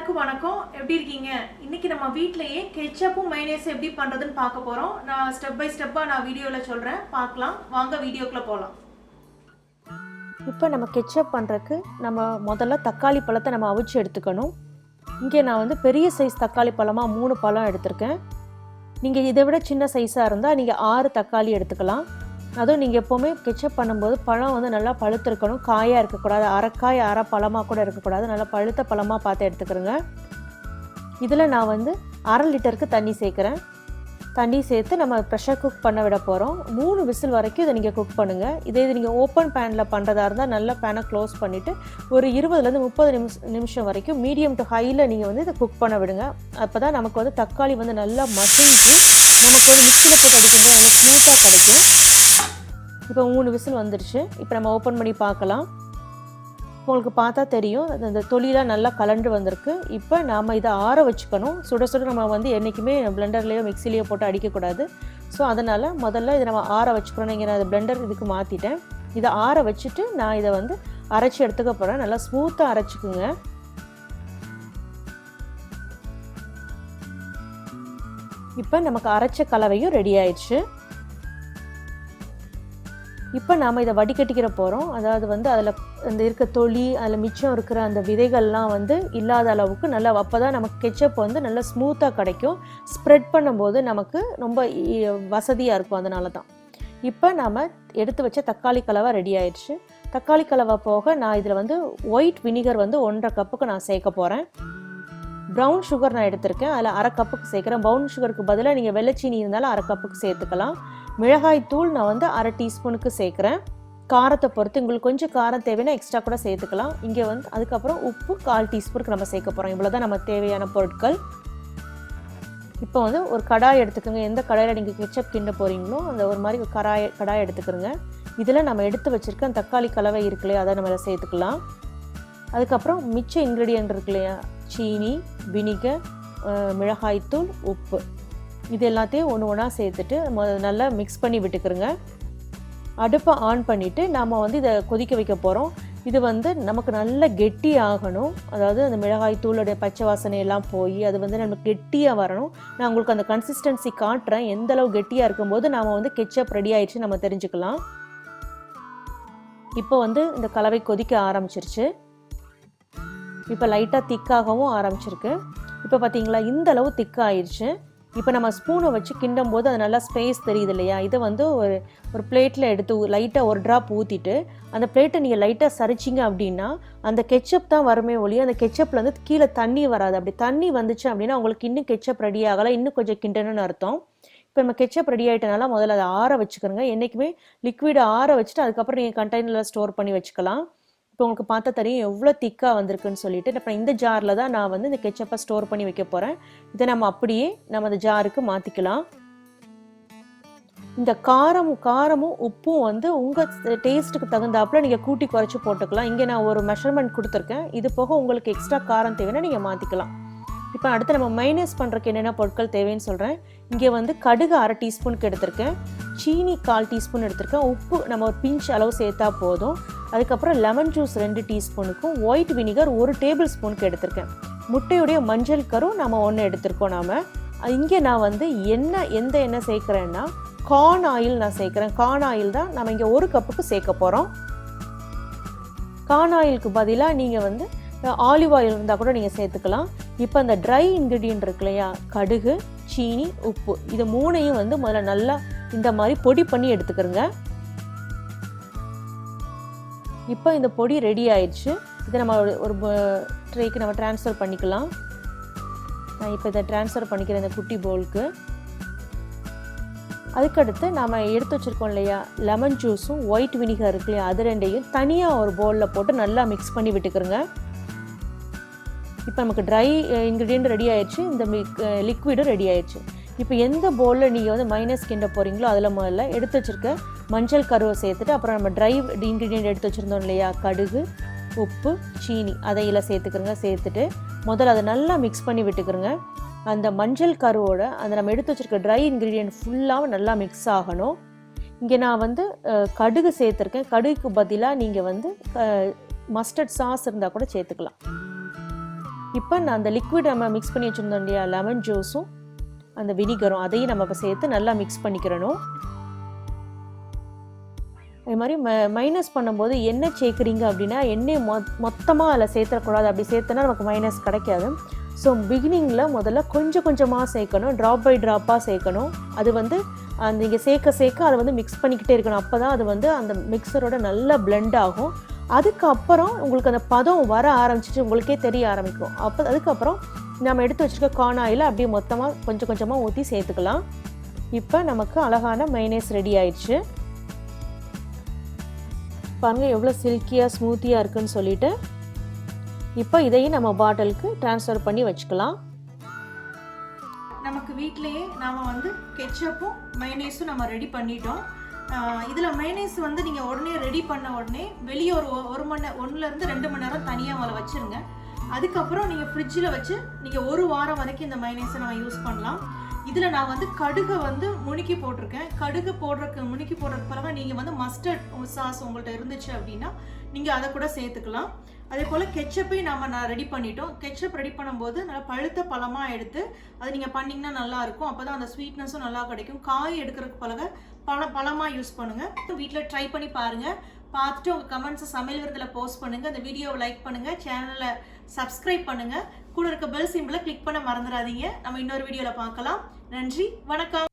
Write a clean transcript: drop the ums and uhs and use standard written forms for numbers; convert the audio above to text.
எல்லாருக்கும் வணக்கம். எப்படி இருக்கீங்க? இன்னைக்கு நம்ம வீட்லயே கெச்சப்பும் மைனேஸ் எப்படி பண்றதுன்னு பார்க்க போறோம். நான் ஸ்டெப் பை ஸ்டெப்பா வீடியோல சொல்றேன். பார்க்கலாம். வாங்க வீடியோக்குள்ள போலாம். இப்போ நம்ம கெச்சப் பண்ணுறதுக்கு நம்ம முதல்ல தக்காளி பழத்தை நம்ம அவிச்சு எடுத்துக்கணும். இங்கே நான் பெரிய சைஸ் தக்காளி பழமாக 3 பழம் எடுத்திருக்கேன். நீங்கள் இதை விட சின்ன சைஸாக இருந்தால் நீங்கள் 6 தக்காளி எடுத்துக்கலாம். அதுவும் நீங்கள் எப்போவுமே கெச்சப் பண்ணும்போது பழம் நல்லா பழுத்திருக்கணும், காயாக இருக்கக்கூடாது. அரைக்காய் அரை பழமாக கூட இருக்கக்கூடாது, நல்லா பழுத்த பழமாக பார்த்து எடுத்துக்கிறேங்க. இதில் நான் 1/2 லிட்டருக்கு தண்ணி சேர்க்குறேன். தண்ணி சேர்த்து நம்ம ப்ரெஷர் குக் பண்ண விட போகிறோம். 3 விசில் வரைக்கும் இதை நீங்கள் குக் பண்ணுங்கள். இது நீங்கள் ஓப்பன் பேனில் பண்ணுறதா இருந்தால் நல்லா பேனை க்ளோஸ் பண்ணிவிட்டு ஒரு 20லேருந்து 30 நிமிஷம் வரைக்கும் மீடியம் டு ஹையில் நீங்கள் இதை குக் பண்ண விடுங்க. அப்போ தான் நமக்கு தக்காளி நல்லா மசிஞ்சு நமக்கு மிக்சியில் போட்டு அடிக்கும்போது நல்லா ஸ்மூத்தாக கிடைக்கும். இப்போ 3 விசில் வந்துடுச்சு. இப்போ நம்ம ஓப்பன் பண்ணி பார்க்கலாம். உங்களுக்கு பார்த்தா தெரியும் அந்த தொலிலாம் நல்லா கலண்டு வந்திருக்கு. இப்போ நாம் இதை ஆற வச்சுக்கணும். சுட சுட நம்ம என்றைக்குமே பிளெண்டர்லேயோ மிக்சிலேயோ போட்டு அடிக்கக்கூடாது. ஸோ அதனால் முதல்ல இதை நம்ம ஆற வச்சுக்கிறோம். இங்கே நான் பிளெண்டர் இதுக்கு மாற்றிட்டேன். இதை ஆற வச்சுட்டு நான் இதை அரைச்சி எடுத்துக்க போகிறேன். நல்லா ஸ்மூத்தாக அரைச்சிக்குங்க. இப்போ நமக்கு அரைச்ச கலவையும் ரெடி ஆயிடுச்சு. இப்போ நாம் இதை வடிகட்டிக்கிற போகிறோம். அதாவது அதில் அந்த இருக்க தொலி, அதில் மிச்சம் இருக்கிற அந்த விதைகள்லாம் இல்லாத அளவுக்கு நல்லா, அப்போ தான் நமக்கு கெச்சப் நல்லா ஸ்மூத்தாக கிடைக்கும். ஸ்ப்ரெட் பண்ணும்போது நமக்கு ரொம்ப வசதியாக இருக்கும். அதனால தான் இப்போ நாம் எடுத்து வச்ச தக்காளி கலவை ரெடி ஆயிடுச்சு. தக்காளி கலவை போக நான் இதில் ஒயிட் வினிகர் 1.5 கப்புக்கு நான் சேர்க்க போகிறேன். ப்ரௌன் சுகர் நான் எடுத்திருக்கேன். அதில் 1/2 கப்புக்கு சேர்க்குறேன். ப்ரௌன் சுகருக்கு பதிலாக நீங்கள் வெள்ளைச்சீனி இருந்தாலும் 1/2 கப்புக்கு சேர்த்துக்கலாம். மிளகாய் தூள் நான் 1/2 டீஸ்பூனுக்கு சேர்க்குறேன். காரத்தை பொறுத்து உங்களுக்கு கொஞ்சம் காரம் தேவைன்னா எக்ஸ்ட்ரா கூட சேர்த்துக்கலாம். இங்கே அதுக்கப்புறம் உப்பு 1/4 டீஸ்பூனுக்கு நம்ம சேர்க்க போகிறோம். இவ்வளோ தான் நம்ம தேவையான பொருட்கள். இப்போ ஒரு கடாய் எடுத்துக்கோங்க. எந்த கடாயில் நீங்கள் கெச்சப் கிண்ட போகிறீங்களோ அந்த ஒரு மாதிரி ஒரு கடாய் எடுத்துக்கிறோங்க. இதில் நம்ம எடுத்து வச்சுருக்க தக்காளி கலவை இருக்கு இல்லையா, அதை நம்ம சேர்த்துக்கலாம். அதுக்கப்புறம் மிச்ச இன்க்ரீடியன்ட் இருக்கு இல்லையா, சீனி, வினிகர், மிளகாய்த்தூள், உப்பு, இது எல்லாத்தையும் ஒன்றா சேர்த்துட்டு நல்லா மிக்ஸ் பண்ணி விட்டுக்கிறோங்க. அடுப்பை ஆன் பண்ணிவிட்டு நாம் இதை கொதிக்க வைக்க போகிறோம். இது நமக்கு நல்ல கெட்டி ஆகணும். அதாவது அந்த மிளகாய் தூளுடைய பச்சை வாசனை எல்லாம் போய் அது நமக்கு கெட்டியாக வரணும். நான் உங்களுக்கு அந்த கன்சிஸ்டன்சி காட்டுறேன். எந்தளவு கெட்டியாக இருக்கும்போது நாம் கெச்சப் ரெடி ஆயிடுச்சு நம்ம தெரிஞ்சுக்கலாம். இப்போ இந்த கலவை கொதிக்க ஆரம்பிச்சிருச்சு. இப்போ லைட்டாக திக்காகவும் ஆரம்பிச்சிருக்கு. இப்போ பார்த்தீங்களா, இந்த அளவு திக்காகிடுச்சு. இப்போ நம்ம ஸ்பூனை வச்சு கிண்டும் போது அது நல்லா ஸ்பேஸ் தெரியுது இல்லையா. இதை ஒரு பிளேட்டில் எடுத்து லைட்டாக ஒரு ட்ராப் ஊற்றிட்டு அந்த பிளேட்டை நீங்கள் லைட்டாக சரிச்சிங்க அப்படின்னா அந்த கெச்சப் தான் வருமே ஒழிய அந்த கெச்சப்பில் கீழே தண்ணி வராது. அப்படி தண்ணி வந்துச்சு அப்படின்னா உங்களுக்கு இன்னும் கெச்சப் ரெடி ஆகலை, இன்னும் கொஞ்சம் கிண்டணும்னு அர்த்தம். இப்போ நம்ம கெச்சப் ரெடி ஆகிட்டனால முதல்ல அதை ஆற வச்சுக்கிறோங்க. என்றைக்குமே லிக்விடை ஆற வச்சுட்டு அதுக்கப்புறம் நீங்கள் கண்டெய்னரில் ஸ்டோர் பண்ணி வச்சுக்கலாம். இப்போ உங்களுக்கு பார்த்தா தெரியும் எவ்வளோ திக்காக வந்திருக்குன்னு சொல்லிட்டு. அப்புறம் இந்த ஜாரில் தான் நான் இந்த கெச்சப்பை ஸ்டோர் பண்ணி வைக்க போகிறேன். இதை நம்ம அப்படியே அந்த ஜாருக்கு மாற்றிக்கலாம். இந்த காரமும் உப்பும் உங்கள் டேஸ்ட்டுக்கு தகுந்தாப்புல நீங்கள் கூட்டி குறைச்சி போட்டுக்கலாம். இங்கே நான் ஒரு மெஷர்மெண்ட் கொடுத்துருக்கேன். இது போக உங்களுக்கு எக்ஸ்ட்ரா காரம் தேவைன்னா நீங்கள் மாற்றிக்கலாம். இப்போ அடுத்து நம்ம மைனஸ் பண்ணுறதுக்கு என்னென்ன பொருட்கள் தேவைன்னு சொல்கிறேன். இங்கே கடுகு 1/2 டீஸ்பூனுக்கு எடுத்திருக்கேன். சீனி 1/4 டீஸ்பூன் எடுத்திருக்கேன். உப்பு நம்ம ஒரு பிஞ்ச் அளவு சேர்த்தா போதும். அதுக்கப்புறம் லெமன் ஜூஸ் 2 டீஸ்பூனுக்கும் ஒயிட் வினிகர் 1 டேபிள் ஸ்பூனுக்கு எடுத்திருக்கேன். முட்டையுடைய மஞ்சள் கரும் நம்ம 1 எடுத்திருக்கோம். இங்கே நான் எந்த எண்ணெய் சேர்க்குறேன்னா கார்ன் ஆயில் நான் சேர்க்குறேன். கார்ன் ஆயில் தான் நம்ம இங்கே 1 கப்புக்கு சேர்க்க போகிறோம். கார்ன் ஆயிலுக்கு பதிலாக நீங்கள் ஆலிவ் ஆயில் இருந்தால் கூட நீங்கள் சேர்த்துக்கலாம். இப்போ அந்த ட்ரை இன்க்ரீடியன்ட் இருக்கு இல்லையா, கடுகு, சீனி, உப்பு, இது 3ஐயும் முதல்ல நல்லா இந்த மாதிரி பொடி பண்ணி எடுத்துக்கிறோங்க. இப்போ இந்த பொடி ரெடி ஆயிடுச்சு. இதை நம்ம ஒரு ட்ரேக்கு நம்ம ட்ரான்ஸ்ஃபர் பண்ணிக்கலாம். நான் இப்போ இதை ட்ரான்ஸ்ஃபர் பண்ணிக்கிறேன் இந்த குட்டி பவுலுக்கு. அதுக்கடுத்து நாம் எடுத்து வச்சுருக்கோம் இல்லையா லெமன் ஜூஸும் ஒயிட் வினிகர் இருக்கு இல்லையா, அது 2ஐயும் தனியாக ஒரு பவுலில் போட்டு நல்லா மிக்ஸ் பண்ணி விட்டுக்கிறோங்க. இப்போ நமக்கு ட்ரை இன்க்ரீடியன்ட் ரெடி ஆயிடுச்சு. இந்த லிக்விடும் ரெடி ஆயிடுச்சு. இப்போ எந்த பவுலில் நீங்கள் மைனஸ் கிண்ட போகிறீங்களோ அதில் முதல்ல எடுத்து வச்சுருக்க மஞ்சள் கருவை சேர்த்துட்டு அப்புறம் நம்ம ட்ரை இன்க்ரீடியன்ட் எடுத்து வச்சுருந்தோம் இல்லையா, கடுகு, உப்பு, சீனி, அதையில் சேர்த்துக்கிறோங்க. சேர்த்துட்டு முதல்ல அதை நல்லா மிக்ஸ் பண்ணி விட்டுக்கிறோங்க. அந்த மஞ்சள் கருவோட அந்த நம்ம எடுத்து வச்சுருக்க ட்ரை இன்க்ரீடியன்ட் ஃபுல்லாக நல்லா மிக்ஸ் ஆகணும். இங்கே நான் கடுகு சேர்த்துருக்கேன். கடுகுக்கு பதிலாக நீங்கள் மஸ்டர்ட் சாஸ் இருந்தால் கூட சேர்த்துக்கலாம். இப்போ நான் அந்த லிக்விட் நம்ம மிக்ஸ் பண்ணி வச்சுருந்தோம் இல்லையா, லெமன் ஜூஸும் அந்த வினிகரும் அதையும் நம்ம இப்போ சேர்த்து நல்லா மிக்ஸ் பண்ணிக்கிறணும். அது மாதிரி மைனஸ் பண்ணும்போது எண்ணெய் சேர்க்குறீங்க அப்படின்னா எண்ணெய் மொத்தமாக அதில் சேர்த்துடக்கூடாது. அப்படி சேர்த்தனா நமக்கு மைனஸ் கிடைக்காது. ஸோ பிகினிங்கில் முதல்ல கொஞ்சம் கொஞ்சமாக சேர்க்கணும், ட்ராப் பை ட்ராப்பாக சேர்க்கணும். அது வந்து நீங்கள் சேர்க்க அதை வந்து மிக்ஸ் பண்ணிக்கிட்டே இருக்கணும். அப்போ தான் அது வந்து அந்த மிக்சரோட நல்லா பிளெண்ட் ஆகும். அதுக்கப்புறம் உங்களுக்கு அந்த பதம் வர ஆரம்பிச்சிட்டு உங்களுக்கே தெரிய ஆரம்பிக்கும். அதுக்கப்புறம் நம்ம எடுத்து வச்சுருக்க கார்ன் ஆயில் அப்படியே மொத்தமாக கொஞ்சம் கொஞ்சமாக ஊற்றி சேர்த்துக்கலாம். இப்போ நமக்கு அழகான மைனேஸ் ரெடி ஆயிடுச்சு. பாருங்கள் எவ்வளோ சில்கியாக ஸ்மூத்தியாக இருக்குன்னு சொல்லிட்டு. இப்போ இதையும் நம்ம பாட்டிலுக்கு ட்ரான்ஸ்ஃபர் பண்ணி வச்சுக்கலாம். நமக்கு வீட்டிலேயே நாம் வந்து கெச்சப்பும் மைனேஸும் நம்ம ரெடி பண்ணிட்டோம். இதில் மைனேஸ் வந்து நீங்கள் உடனே ரெடி பண்ண உடனே வெளியே ஒரு மணி 1லேருந்து 2 மணி நேரம் தனியாக அவளை வச்சுருங்க. அதுக்கப்புறம் நீங்கள் ஃப்ரிட்ஜில் வச்சு நீங்கள் 1 வாரம் வரைக்கும் இந்த மைனேஸை நம்ம யூஸ் பண்ணலாம். இதில் நான் வந்து கடுகை வந்து முணுக்கி போட்டிருக்கேன். கடுகு முணுக்கி போடுறதுக்கு பிறகு நீங்கள் வந்து மஸ்டர்ட் சாஸ் உங்கள்கிட்ட இருந்துச்சு அப்படின்னா நீங்கள் அதை கூட சேர்த்துக்கலாம். அதே போல் கெச்சப்பையும் நான் ரெடி பண்ணிட்டோம். கெச்சப் ரெடி பண்ணும்போது நல்லா பழுத்த பழமாக எடுத்து அதை நீங்கள் பண்ணிங்கன்னா நல்லாயிருக்கும். அப்போ தான் அந்த ஸ்வீட்னஸும் நல்லா கிடைக்கும். காய் எடுக்கிறதுக்கு பழமாக யூஸ் பண்ணுங்கள். வீட்டில் ட்ரை பண்ணி பாருங்கள். பார்த்துட்டு உங்கள் கமெண்ட்ஸை சமையல் விருந்தில் போஸ்ட் பண்ணுங்கள். இந்த வீடியோவை லைக் பண்ணுங்கள், சேனலை சப்ஸ்கிரைப் பண்ணுங்கள், கூட இருக்க பெல் சிம்பிளை கிளிக் பண்ண மறந்துடாதீங்க. நம்ம இன்னொரு வீடியோவில் பார்க்கலாம். நன்றி, வணக்கம்.